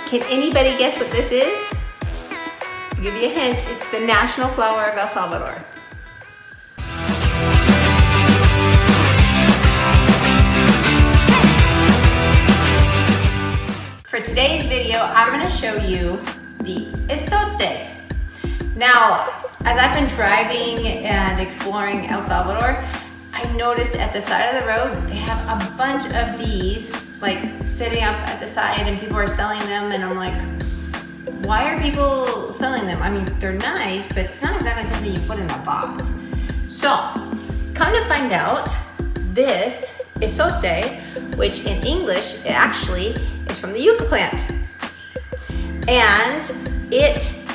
Can anybody guess what this is? I'll give you a hint, it's the national flower of El Salvador. For today's video, I'm gonna show you the izote. Now, as I've been driving and exploring El Salvador, I noticed at the side of the road, they have a bunch of these like sitting up at the side and people are selling them, and I'm like, why are people selling them? I mean, they're nice, but it's not exactly something you put in a vase. So, come to find out, this izote, which in English, it actually is from the yucca plant. And it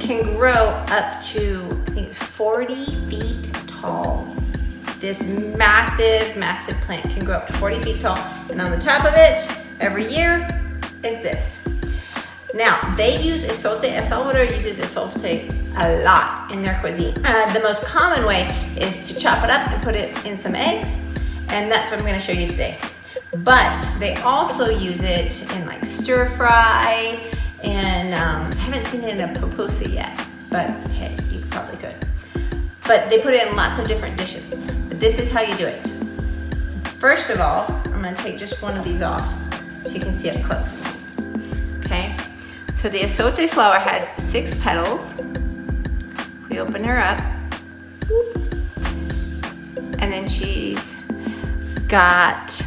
can grow up to, I think it's 40 feet tall. This massive, massive plant can grow up to 40 feet tall. And on the top of it, every year, is this. Now, they use izote, El Salvador uses izote a lot in their cuisine. The most common way is to chop it up and put it in some eggs, and that's what I'm gonna show you today. But they also use it in like stir fry, and I haven't seen it in a pupusa yet, but hey, you probably could. But they put it in lots of different dishes. But this is how you do it. First of all, I'm gonna take just one of these off so you can see up close, okay? So the izote flower has 6 petals. We open her up, and then she's got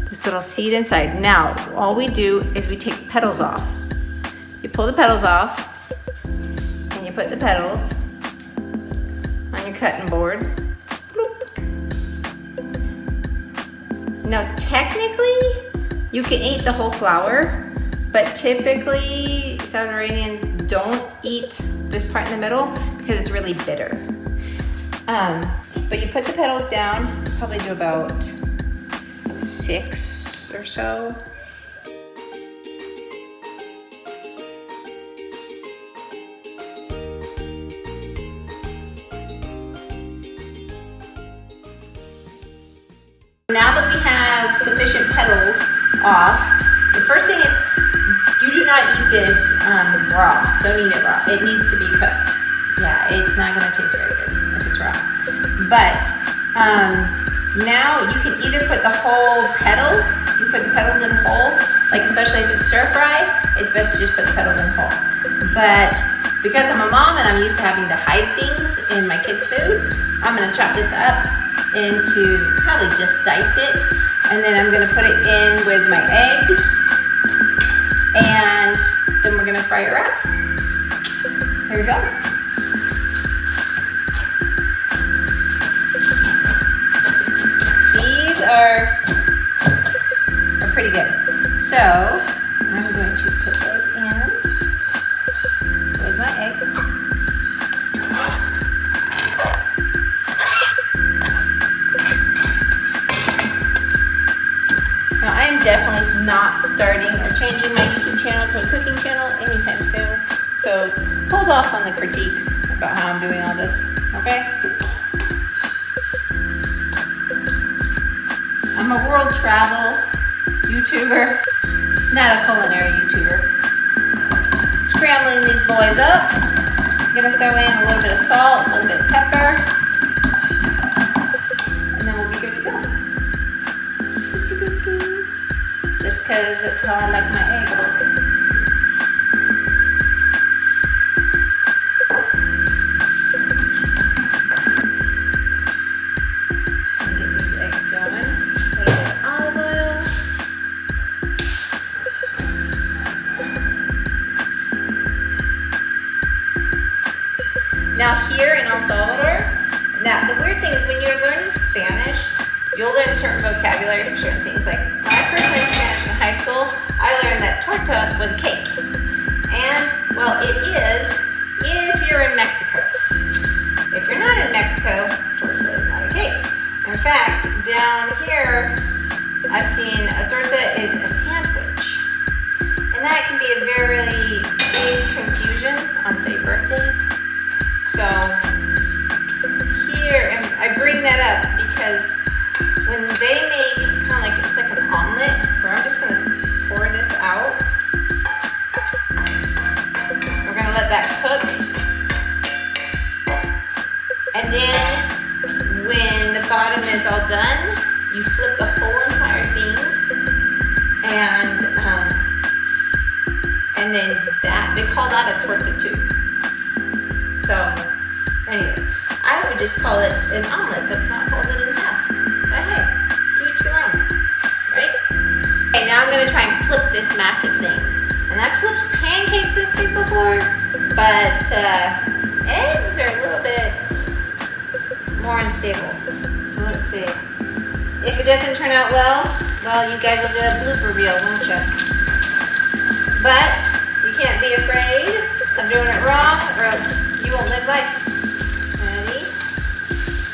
this little seed inside. Now, all we do is we take the petals off. You pull the petals off, and you put the petals on your cutting board. Now, technically, you can eat the whole flower, but typically, Salvadorians don't eat this part in the middle because it's really bitter. But you put the petals down, probably do about 6 or so. Now that we have sufficient petals off, the first thing is you do not eat this raw. Don't eat it raw. It needs to be cooked. Yeah, it's not gonna taste very good if it's raw. But now you can either put the whole petal, you put the petals in whole, like especially if it's stir fry, it's best to just put the petals in whole. But because I'm a mom and I'm used to having to hide things in my kids' food, I'm gonna chop this up into, probably just dice it, and then I'm gonna put it in with my eggs, and then we're gonna fry her up. Here we go. These are pretty good. So I'm going to put those in with my eggs. Now, I am definitely not starting or changing my YouTube channel to a cooking channel anytime soon, so hold off on the critiques about how I'm doing all this, okay? I'm a world travel YouTuber, not a culinary YouTuber. Scrambling these boys up. I'm gonna throw in a little bit of salt, a little bit of pepper, and then we'll be good to go. Just because it's how I like my eggs. Get these eggs going. A little bit of olive oil. Now here in El Salvador, now the weird thing is when you're learning Spanish, you'll learn certain vocabulary for certain things. Like when I first learned Spanish in high school, I learned that torta was a cake. And, well, it is if you're in Mexico. If you're not in Mexico, torta is not a cake. In fact, down here, I've seen a torta is a sandwich. And that can be a very big confusion on, say, birthdays. So here, and I bring that up because when they make kind of like, it's like an omelet, where I'm just gonna pour this out. is all done, you flip the whole entire thing, and then they call that a torta too. So anyway, I would just call it an omelet that's not folded in half. But hey, to each their own, right? Okay, now I'm gonna try and flip this massive thing. And I've flipped pancakes this big before, but eggs are a little bit more unstable. So let's see. If it doesn't turn out well, you guys will get a blooper reel, won't you? But you can't be afraid of doing it wrong, or else you won't live life. Ready?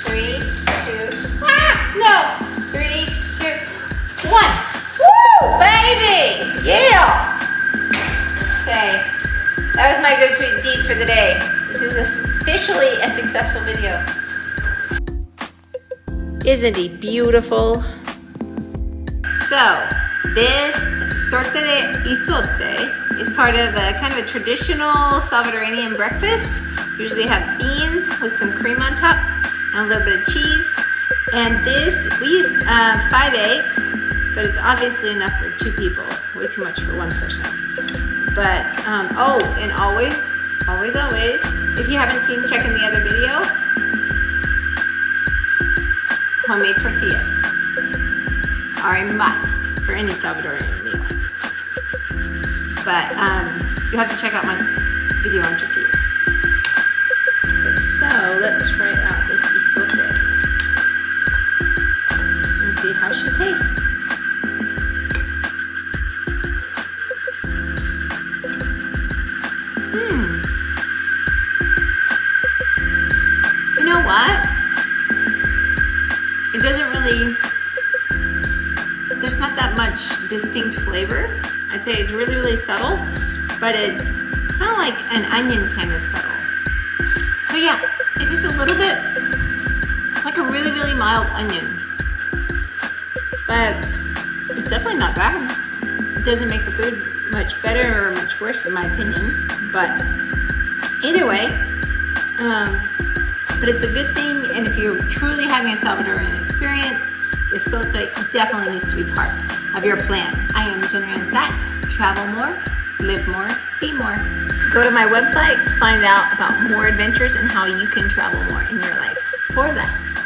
3, 2, no! 3, 2, 1. Woo, baby! Yeah! Okay, that was my good deed for the day. This is officially a successful video. Isn't he beautiful? So, this torta de izote is part of a kind of a traditional Salvadorian breakfast. Usually have beans with some cream on top and a little bit of cheese. And this, we used 5 eggs, but it's obviously enough for 2 people. Way too much for 1 person. But, and always, if you haven't seen, check in the other video. Homemade tortillas are a must for any Salvadorian meal. But you have to check out my video on tortillas. So let's try out this izote and see how she tastes. You know what? It doesn't really, there's not that much distinct flavor. I'd say it's really, really subtle, but it's kind of like an onion kind of subtle. So yeah, it is a little bit, it's like a really, really mild onion, but it's definitely not bad. It doesn't make the food much better or much worse in my opinion, but either way, but it's a good thing, and if you're truly having a Salvadorian experience, izote definitely needs to be part of your plan. I am Jenn. Travel more, live more, be more. Go to my website to find out about more adventures and how you can travel more in your life for less.